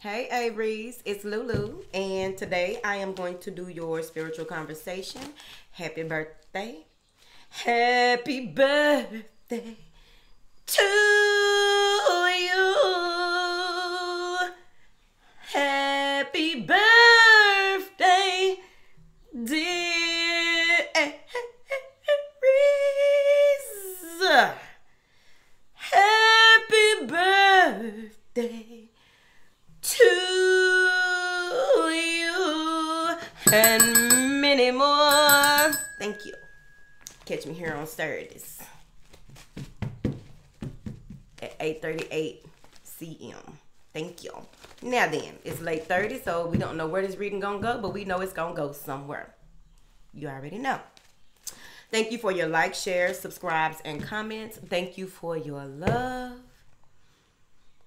Hey Aries, it's Lulu, and today I am going to do your spiritual conversation. Happy birthday. Happy birthday to you. Happy birthday, dear Aries. Happy birthday to you and many more. Thank you. Catch me here on Saturdays at 8:38 c.m. Thank you. Now then, it's late 30, so we don't know where this reading gonna go, but we know it's gonna go somewhere. You already know. Thank you for your likes, shares, subscribes, and comments. Thank you for your love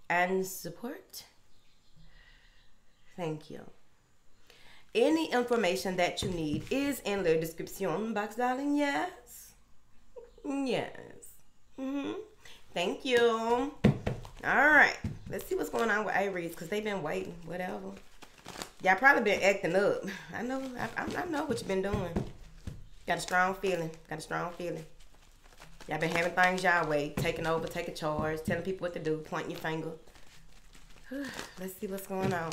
and support. Thank you. Any information that you need is in the description box, darling. Yes. Yes. Thank you. All right. Let's see what's going on with Aries, because they've been waiting. Whatever. Y'all probably been acting up. I know. I know what you've been doing. Got a strong feeling. Y'all been having things y'all way. Taking over, taking charge, telling people what to do, pointing your finger. Let's see what's going on.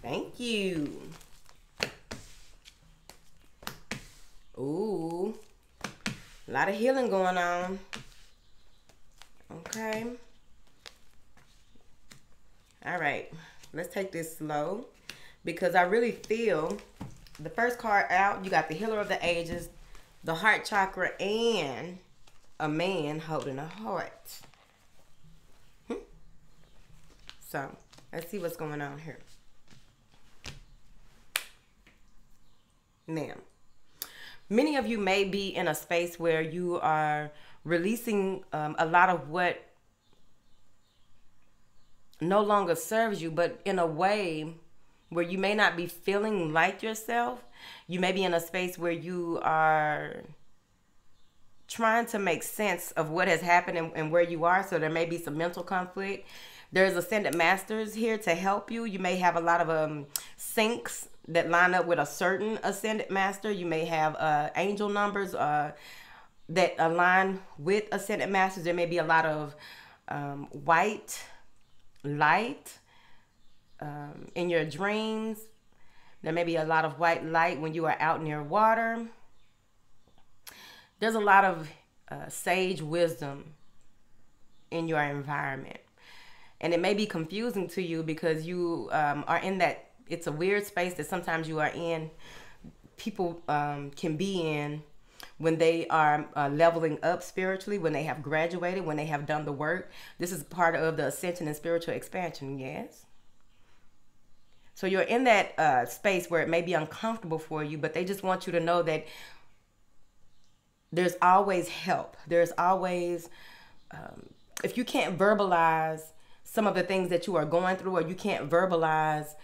Thank you. Ooh. A lot of healing going on. Okay. All right. Let's take this slow, because I really feel the first card out, you got the Healer of the Ages, the heart chakra, and a man holding a heart. So, let's see what's going on here. Now, many of you may be in a space where you are releasing a lot of what no longer serves you, but in a way where you may not be feeling like yourself. You may be in a space where you are trying to make sense of what has happened and where you are. So there may be some mental conflict. There's Ascended Masters here to help you. You may have a lot of syncs that line up with a certain Ascended Master. You may have angel numbers that align with Ascended Masters. There may be a lot of white light in your dreams. There may be a lot of white light when you are out near water. There's a lot of sage wisdom in your environment. And it may be confusing to you because you are in that, it's a weird space that sometimes you are in, people can be in when they are leveling up spiritually, when they have graduated, when they have done the work. This is part of the ascension and spiritual expansion, yes? So you're in that space where it may be uncomfortable for you, but they just want you to know that there's always help. There's always, if you can't verbalize some of the things that you are going through, or you can't verbalize,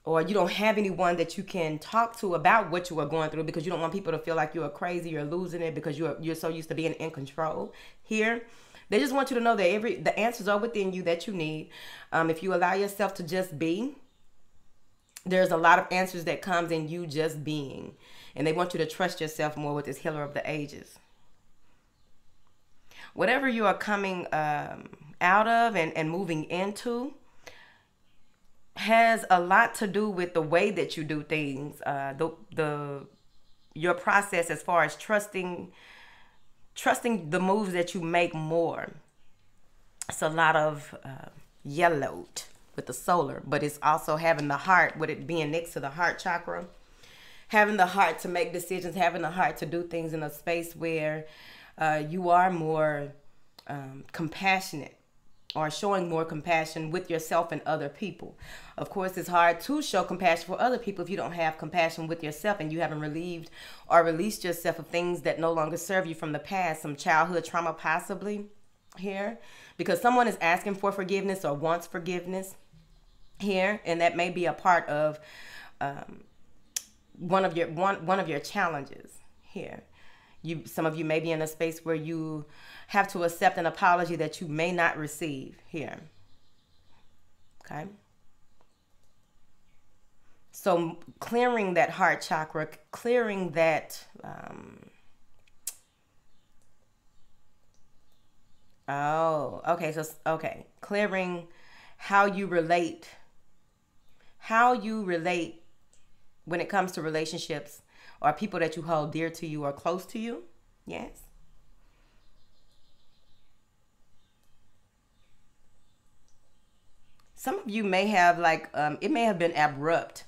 or you don't have anyone that you can talk to about what you are going through, because you don't want people to feel like you're crazy, you're losing it, because you're so used to being in control here. They just want you to know that the answers are within you that you need. If you allow yourself to just be, there's a lot of answers that comes in you just being. And they want you to trust yourself more with this Healer of the Ages. Whatever you are coming out of and moving into has a lot to do with the way that you do things. Your process as far as trusting the moves that you make more. It's a lot of yellowed with the solar, but it's also having the heart, with it being next to the heart chakra. Having the heart to make decisions, having the heart to do things in a space where you are more compassionate, or showing more compassion with yourself and other people. Of course, it's hard to show compassion for other people if you don't have compassion with yourself and you haven't relieved or released yourself of things that no longer serve you from the past, some childhood trauma possibly here, because someone is asking for forgiveness or wants forgiveness here, and that may be a part of one of your challenges here. Some of you may be in a space where you have to accept an apology that you may not receive here. Okay? So clearing that heart chakra, clearing that, oh, okay. So, okay. Clearing how you relate, how you relate when it comes to relationships or people that you hold dear to you or close to you. Yes. Some of you may have like, it may have been abrupt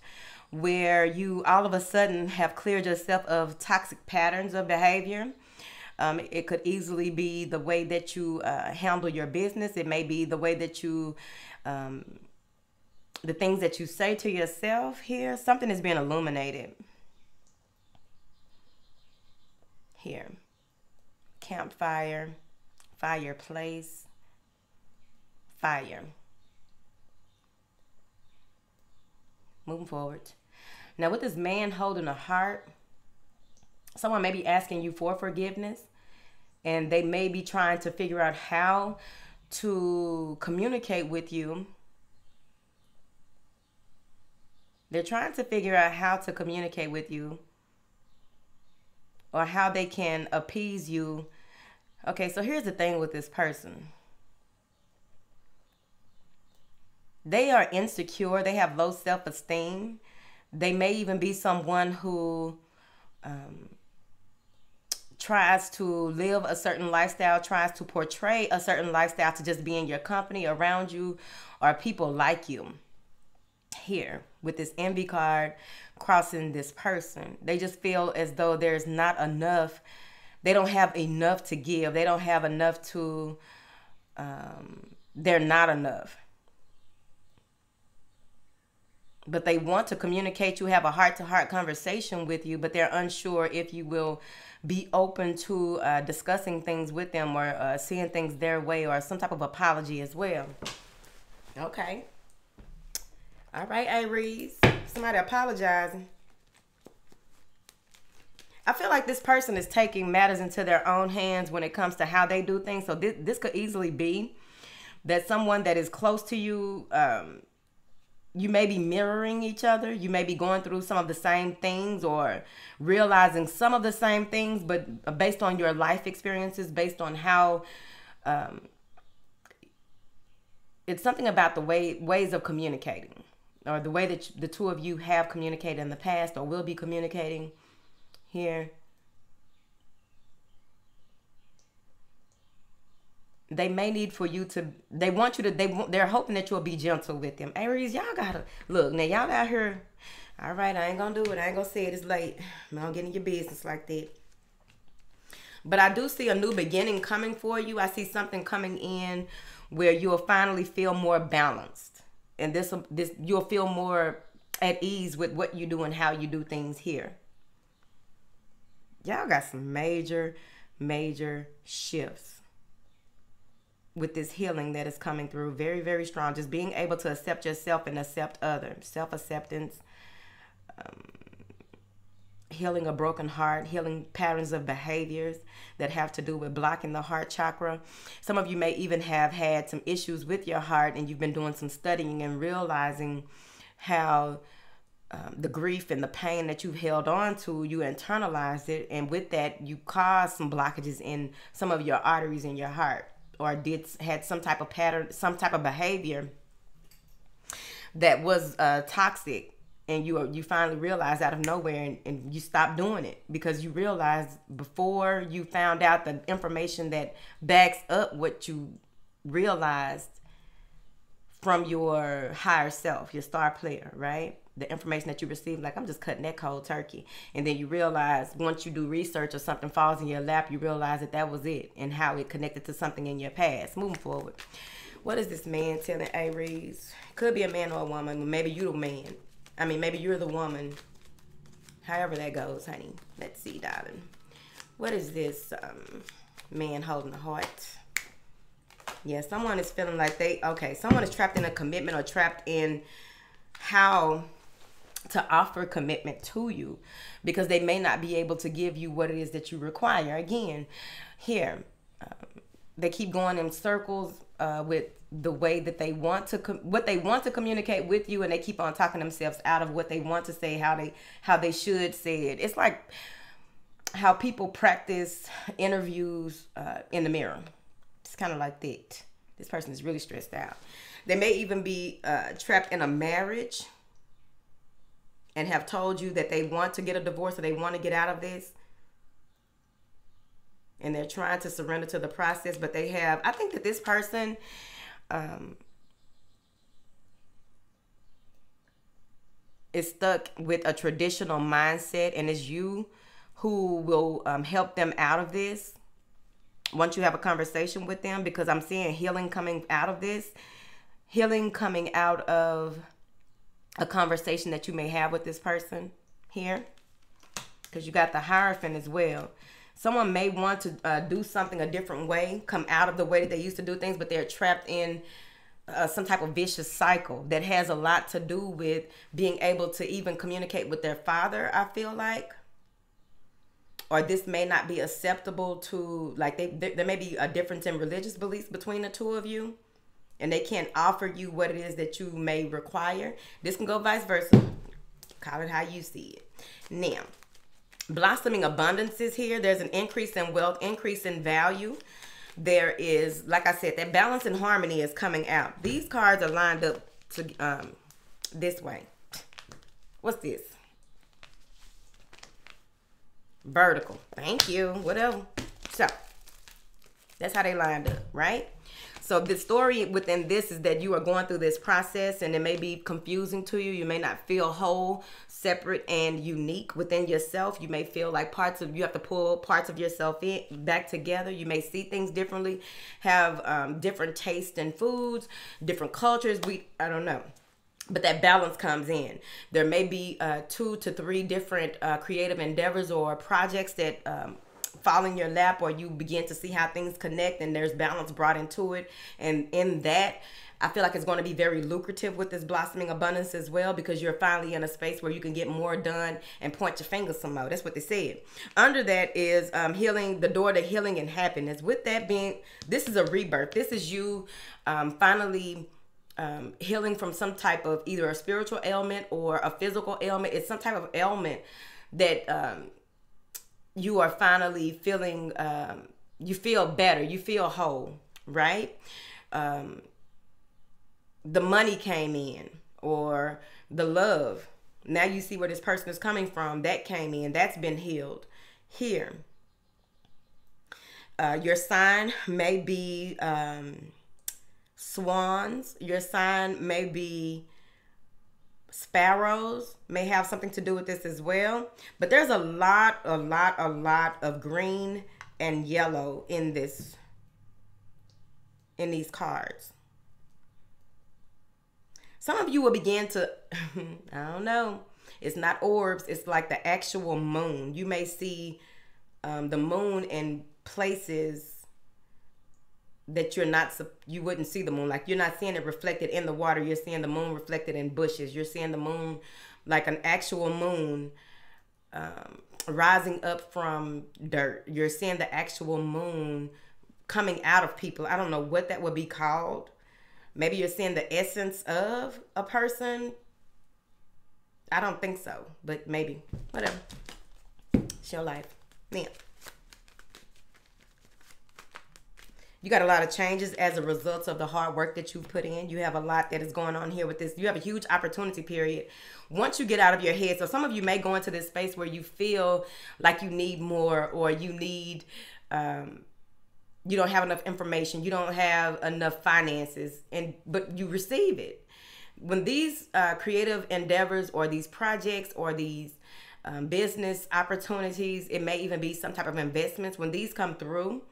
where you all of a sudden have cleared yourself of toxic patterns of behavior. It could easily be the way that you handle your business. It may be the way that you, the things that you say to yourself here. Something is being illuminated here. Campfire, fireplace, fire. Moving forward. Now with this man holding a heart, someone may be asking you for forgiveness, and they may be trying to figure out how to communicate with you. They're trying to figure out how to communicate with you or how they can appease you. Okay, so here's the thing with this person. They are insecure. They have low self-esteem. They may even be someone who tries to live a certain lifestyle, tries to portray a certain lifestyle to just be in your company, around you, or people like you. Here, with this envy card crossing this person, they just feel as though there's not enough. They don't have enough to give. They don't have enough to, they're not enough. But they want to communicate you, have a heart-to-heart conversation with you, but they're unsure if you will be open to discussing things with them or seeing things their way or some type of apology as well. Okay. All right, Aries. Somebody apologizing. I feel like this person is taking matters into their own hands when it comes to how they do things. So this could easily be that someone that is close to you, you may be mirroring each other. You may be going through some of the same things or realizing some of the same things, but based on your life experiences, based on how it's something about the ways of communicating, or the way that the two of you have communicated in the past or will be communicating here. They may need for you to, they want you to, they're hoping that you'll be gentle with them. Aries, y'all gotta, look, now y'all out here, all right, I ain't gonna do it. I ain't gonna say it. It's late. I don't get in your business like that. But I do see a new beginning coming for you. I see something coming in where you'll finally feel more balanced. And this you'll feel more at ease with what you do and how you do things here. Y'all got some major, major shifts with this healing that is coming through. Very, very strong. Just being able to accept yourself and accept others. Self-acceptance. Healing a broken heart. Healing patterns of behaviors that have to do with blocking the heart chakra. Some of you may even have had some issues with your heart, and you've been doing some studying and realizing how the grief and the pain that you've held on to, you internalized it, and with that you caused some blockages in some of your arteries in your heart, or had some type of pattern, some type of behavior that was toxic, and you finally realized out of nowhere, and you stopped doing it because you realized before you found out the information that backs up what you realized from your higher self, your star player, right? The information that you received, like, I'm just cutting that cold turkey. And then you realize, once you do research or something falls in your lap, you realize that was it and how it connected to something in your past. Moving forward. What is this man telling Aries? Could be a man or a woman. Maybe you're the man. I mean, maybe you're the woman. However that goes, honey. Let's see, darling. What is this man holding a heart? Yeah, someone is feeling like someone is trapped in a commitment or trapped in how to offer commitment to you because they may not be able to give you what it is that you require. Again, here, they keep going in circles with the way that they want to what they want to communicate with you, and they keep on talking themselves out of what they want to say, how they should say it. It's like how people practice interviews in the mirror. It's kind of like that. This person is really stressed out. They may even be trapped in a marriage and have told you that they want to get a divorce or they want to get out of this. And they're trying to surrender to the process, but they have, I think that this person is stuck with a traditional mindset, and it's you who will help them out of this once you have a conversation with them, because I'm seeing healing coming out of this. Healing coming out of a conversation that you may have with this person here, because you got the Hierophant as well. Someone may want to do something a different way, come out of the way that they used to do things, but they're trapped in some type of vicious cycle that has a lot to do with being able to even communicate with their father, I feel like. Or this may not be acceptable to, like, there may be a difference in religious beliefs between the two of you, and they can't offer you what it is that you may require. This can go vice versa. Call it how you see it. Now, blossoming abundances here. There's an increase in wealth, increase in value. There is, like I said, that balance and harmony is coming out. These cards are lined up to this way. What's this? Vertical. Thank you. Whatever. So, that's how they lined up, right? So the story within this is that you are going through this process, and it may be confusing to you. You may not feel whole, separate, and unique within yourself. You may feel like you have to pull parts of yourself back together. You may see things differently, have different tastes in foods, different cultures. I don't know. But that balance comes in. There may be 2 to 3 different creative endeavors or projects that fall in your lap, or you begin to see how things connect, and there's balance brought into it. And in that, I feel like it's going to be very lucrative with this blossoming abundance as well, because you're finally in a space where you can get more done and point your fingers some more. That's what they said. Under that is healing, the door to healing and happiness. With that being, this is a rebirth. This is you finally healing from some type of either a spiritual ailment or a physical ailment. It's some type of ailment that you are finally feeling, you feel better, you feel whole, right? The money came in, or the love. Now you see where this person is coming from. That came in, that's been healed here. Your sign may be swans. Your sign may be sparrows, may have something to do with this as well. But there's a lot of green and yellow in these cards. Some of you will begin to, I don't know, it's not orbs, it's like the actual moon. You may see the moon in places that you wouldn't see the moon. Like, you're not seeing it reflected in the water. You're seeing the moon reflected in bushes. You're seeing the moon like an actual moon rising up from dirt. You're seeing the actual moon coming out of people. I don't know what that would be called. Maybe you're seeing the essence of a person. I don't think so, but maybe. Whatever. It's your life. Yeah. You got a lot of changes as a result of the hard work that you've put in. You have a lot that is going on here with this. You have a huge opportunity period once you get out of your head. So some of you may go into this space where you feel like you need more, or you need, you don't have enough information. You don't have enough finances, but you receive it. When these creative endeavors or these projects or these business opportunities, it may even be some type of investments. When these come through,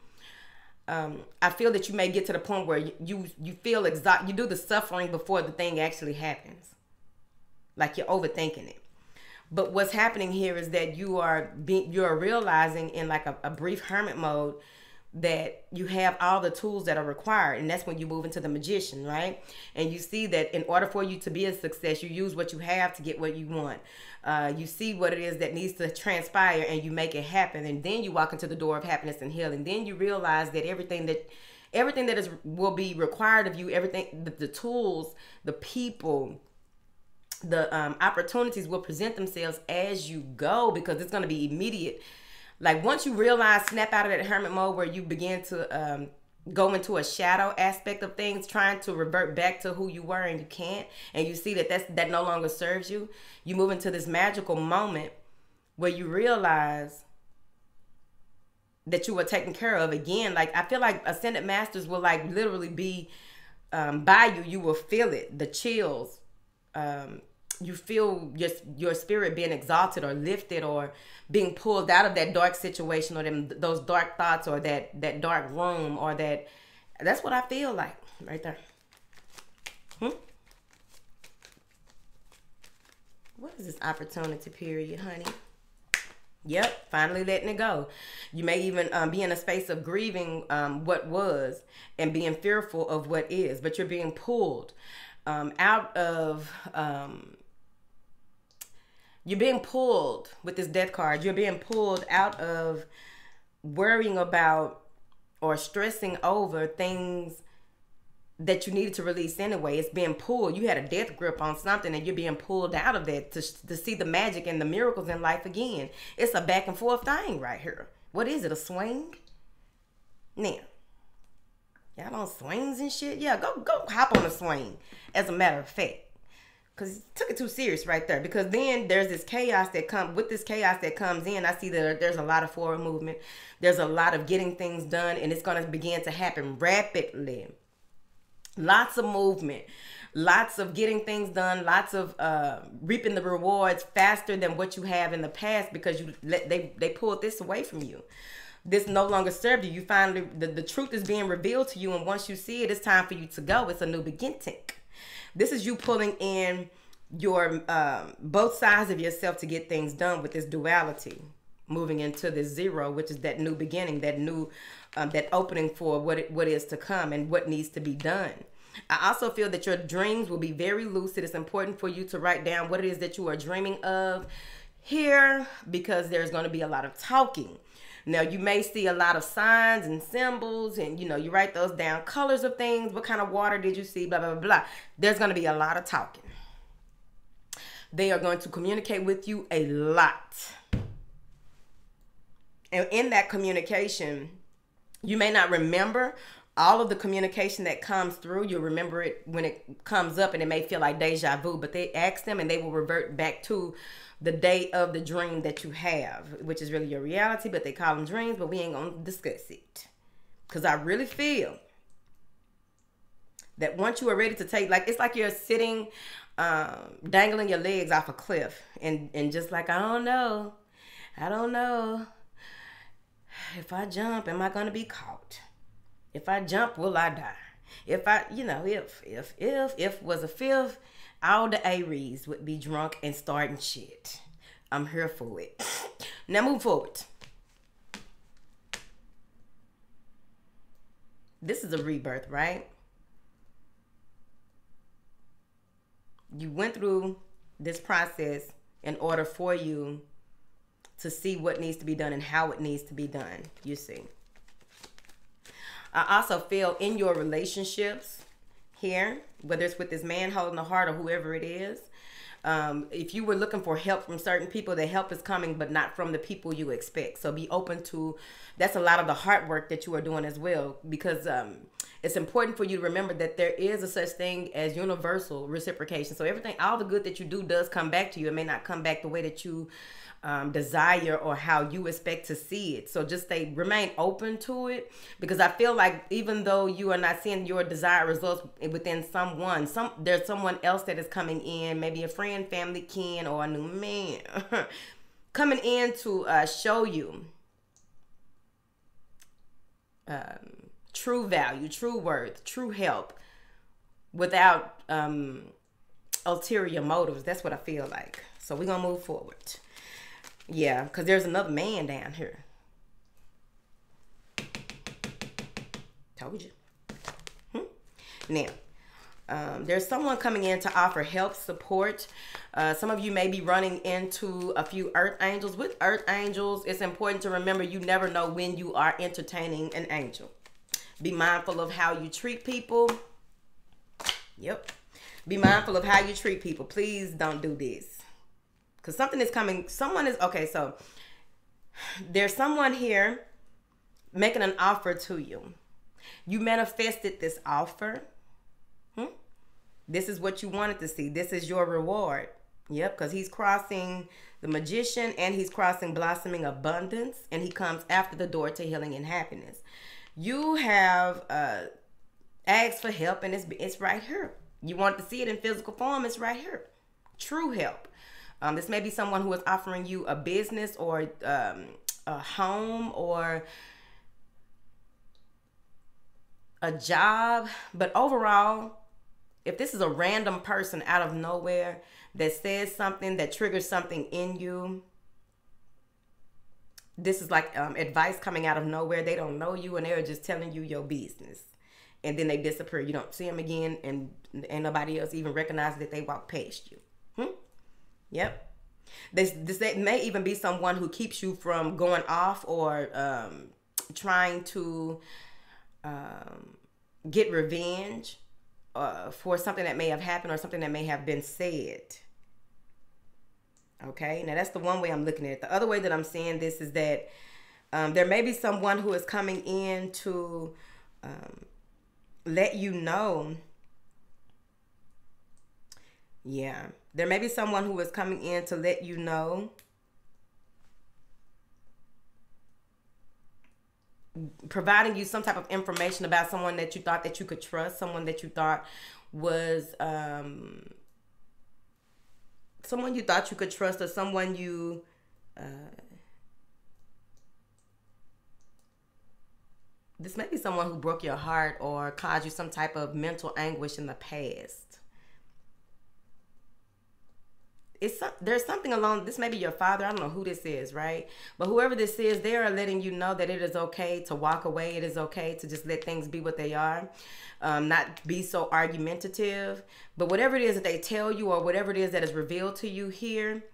I feel that you may get to the point where you feel exhausted. You do the suffering before the thing actually happens. Like, you're overthinking it. But what's happening here is that you're realizing in like a brief hermit mode that you have all the tools that are required. And that's when you move into the magician, right? And you see that in order for you to be a success, you use what you have to get what you want. You see what it is that needs to transpire, and you make it happen. And then you walk into the door of happiness and healing. Then you realize that everything that Everything that will be required of you, everything, the tools, the people, the opportunities will present themselves as you go, because it's going to be immediate. Like once you realize, snap out of that hermit mode where you begin to go into a shadow aspect of things, trying to revert back to who you were, and you can't, and you see that no longer serves you. You move into this magical moment where you realize that you were taken care of again. Like I feel like ascended masters will like literally be by you. You will feel it, the chills. You feel your spirit being exalted or lifted or being pulled out of that dark situation or those dark thoughts or that dark room or that's what I feel like right there. What is this opportunity period, honey? Yep, finally letting it go. You may even be in a space of grieving what was and being fearful of what is, but you're being pulled out of... you're being pulled with this death card. You're being pulled out of worrying about or stressing over things that you needed to release anyway. It's being pulled. You had a death grip on something and you're being pulled out of that to see the magic and the miracles in life again. It's a back and forth thing right here. What is it, a swing? Now, y'all on swings and shit? Yeah, go hop on a swing, as a matter of fact. Because you took it too serious right there. Because then there's this chaos that comes, with this chaos that comes in, I see that there's a lot of forward movement. There's a lot of getting things done, and it's going to begin to happen rapidly. Lots of movement, lots of getting things done, lots of reaping the rewards faster than what you have in the past, because they pulled this away from you. This no longer served you. You finally, the truth is being revealed to you, and once you see it, it's time for you to go. It's a new beginning. This is you pulling in your both sides of yourself to get things done with this duality, moving into this zero, which is that new beginning, that new that opening for what is to come and what needs to be done. I also feel that your dreams will be very lucid. It's important for you to write down what it is that you are dreaming of here, because there's going to be a lot of talking. Now, you may see a lot of signs and symbols, and, you write those down. Colors of things. What kind of water did you see? Blah, blah, blah, blah. There's going to be a lot of talking. They are going to communicate with you a lot. And in that communication, you may not remember all of the communication that comes through. You'll remember it when it comes up, and it may feel like deja vu. But they ask them, and they will revert back to the day of the dream that you have, which is really your reality, but they call them dreams, but we ain't gonna discuss it. Because I really feel that once you are ready to take, like, it's like you're sitting, dangling your legs off a cliff, and just like, I don't know, if I jump, am I gonna be caught? If I jump, will I die? If I, if was a fifth, all the Aries would be drunk and starting shit. I'm here for it. Now move forward. This is a rebirth, right? You went through this process in order for you to see what needs to be done and how it needs to be done, you see. I also feel in your relationships here, whether it's with this man holding the heart or whoever it is, if you were looking for help from certain people, the help is coming, but not from the people you expect. So be open to, that's a lot of the hard work that you are doing as well, because it's important for you to remember that there is a such thing as universal reciprocation. So everything, all the good that you do does come back to you. It may not come back the way that you desire or how you expect to see it. So just remain open to it, because I feel like even though you are not seeing your desired results within someone, there's someone else that is coming in, maybe a friend, family, kin, or a new man coming in to show you true value, true worth, true help without ulterior motives. That's what I feel like. So we're gonna move forward. Yeah, because there's another man down here. Told you. Now, there's someone coming in to offer help, support. Some of you may be running into a few earth angels. With earth angels, it's important to remember you never know when you are entertaining an angel. Be mindful of how you treat people. Yep. Be mindful of how you treat people. Please don't do this. Because something is coming. Someone is, okay, so there's someone here making an offer to you. You manifested this offer. This is what you wanted to see. This is your reward. Yep, because he's crossing the Magician and he's crossing blossoming abundance, and he comes after the door to healing and happiness. You have asked for help, and it's right here. You want to see it in physical form, it's right here. True help. This may be someone who is offering you a business or a home or a job. But overall, if this is a random person out of nowhere that says something, that triggers something in you, this is like advice coming out of nowhere. They don't know you and they're just telling you your business. And then they disappear. You don't see them again, and nobody else even recognizes that they walked past you. Yep. This may even be someone who keeps you from going off or trying to get revenge for something that may have happened or something that may have been said. Okay, now that's the one way I'm looking at it. The other way that I'm seeing this is that there may be someone who is coming in to let you know. Yeah, there may be someone who is coming in to let you know, providing you some type of information about someone that you thought that you could trust, someone that you thought was someone you thought you could trust, or someone you this may be someone who broke your heart or caused you some type of mental anguish in the past. There's something along, this may be your father, I don't know who this is, right? But whoever this is, they are letting you know that it is okay to walk away. It is okay to just let things be what they are. Not be so argumentative. But whatever it is that they tell you, or whatever it is that is revealed to you here,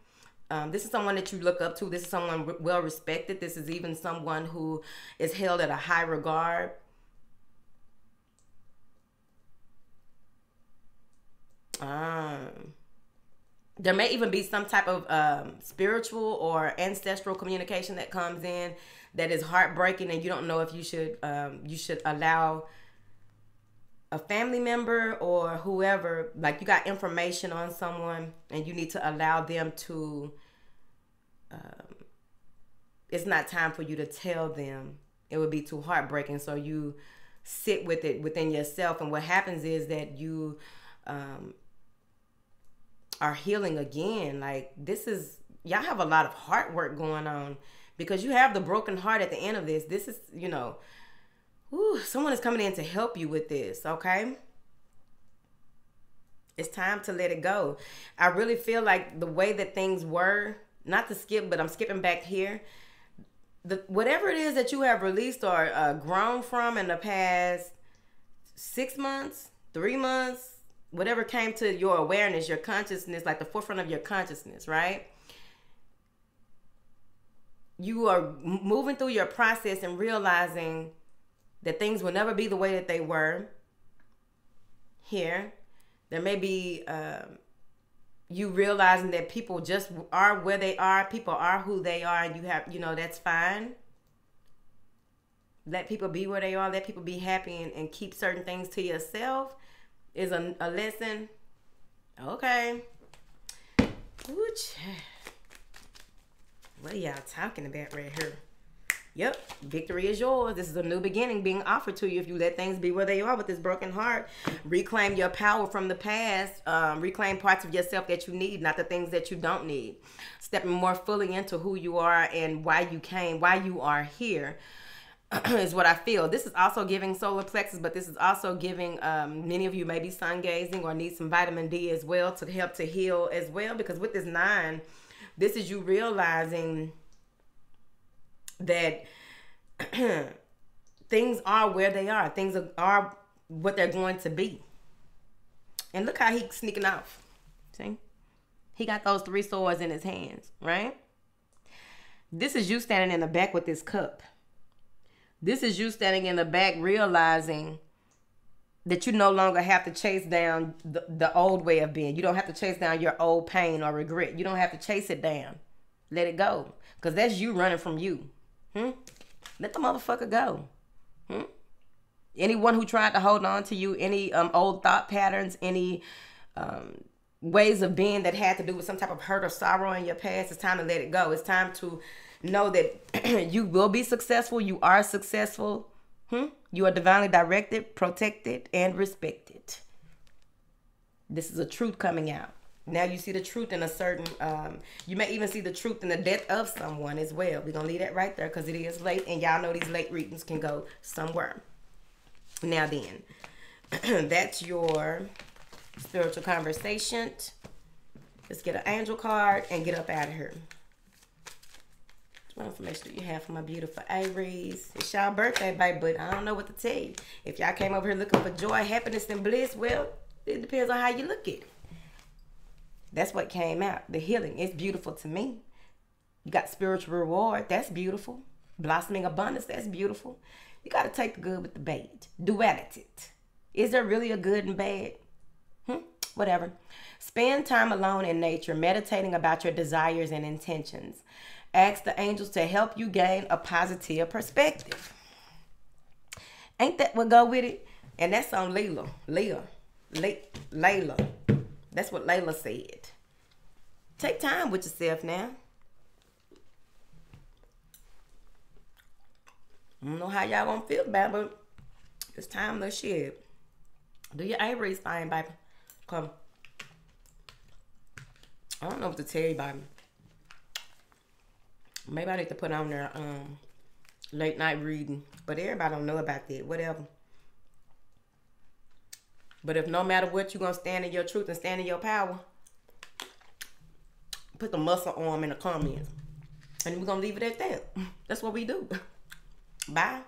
this is someone that you look up to. This is someone well respected. This is even someone who is held at a high regard. There may even be some type of spiritual or ancestral communication that comes in that is heartbreaking, and you don't know if you should allow a family member or whoever, like you got information on someone and you need to allow them to, it's not time for you to tell them. It would be too heartbreaking. So you sit with it within yourself. And what happens is that you are healing again. Like, this is, y'all have a lot of heart work going on, because you have the broken heart at the end of this. This is, you know, someone is coming in to help you with this, okay? It's time to let it go. I really feel like the way that things were, not to skip, but I'm skipping back here. Whatever it is that you have released or grown from in the past 6 months, 3 months, whatever came to your awareness, your consciousness, like the forefront of your consciousness, right? You are moving through your process and realizing that things will never be the way that they were. Here, there may be you realizing that people just are where they are. People are who they are, and you have, you know, that's fine. Let people be where they are. Let people be happy, and keep certain things to yourself is a lesson. Okay. What are y'all talking about right here? Yep, victory is yours. This is a new beginning being offered to you if you let things be where they are with this broken heart. Reclaim your power from the past. Reclaim parts of yourself that you need, not the things that you don't need. Stepping more fully into who you are and why you came, why you are here is what I feel. This is also giving solar plexus, but this is also giving, many of you may be sun gazing or need some vitamin D as well to help to heal as well. Because with this 9, this is you realizing that things are where they are. Things are what they're going to be. And look how he's sneaking off. See? He got those 3 swords in his hands, right? This is you standing in the back with this cup. This is you standing in the back realizing that you no longer have to chase down the old way of being. You don't have to chase down your old pain or regret. You don't have to chase it down. Let it go. Because that's you running from you. Let the motherfucker go. Anyone who tried to hold on to you, any old thought patterns, any ways of being that had to do with some type of hurt or sorrow in your past, it's time to let it go. It's time to know that you will be successful. You are successful. You are divinely directed, protected, and respected. This is a truth coming out. Now you see the truth in a certain, you may even see the truth in the death of someone as well. We're going to leave that right there because it is late. And y'all know these late readings can go somewhere. Now then, that's your spiritual conversation. Let's get an angel card and get up out of here. What information do you have for my beautiful Aries? It's y'all birthday, baby, but I don't know what to tell you. If y'all came over here looking for joy, happiness, and bliss, well, it depends on how you look at it. That's what came out. The healing. It's beautiful to me. You got spiritual reward. That's beautiful. Blossoming abundance. That's beautiful. You got to take the good with the bad. Duality. Is there really a good and bad? Whatever. Spend time alone in nature, meditating about your desires and intentions. Ask the angels to help you gain a positive perspective. Ain't that what go with it? And that's on Layla. That's what Layla said. Take time with yourself now. I don't know how y'all gonna feel about it, but it's time to shit. Do your Aries thing, baby. Come. I don't know what to tell you, baby. Maybe I need to put on their late night reading. But everybody don't know about that. Whatever. But if no matter what, you're going to stand in your truth and stand in your power, put the muscle arm in the comments. And we're going to leave it at that. That's what we do. Bye.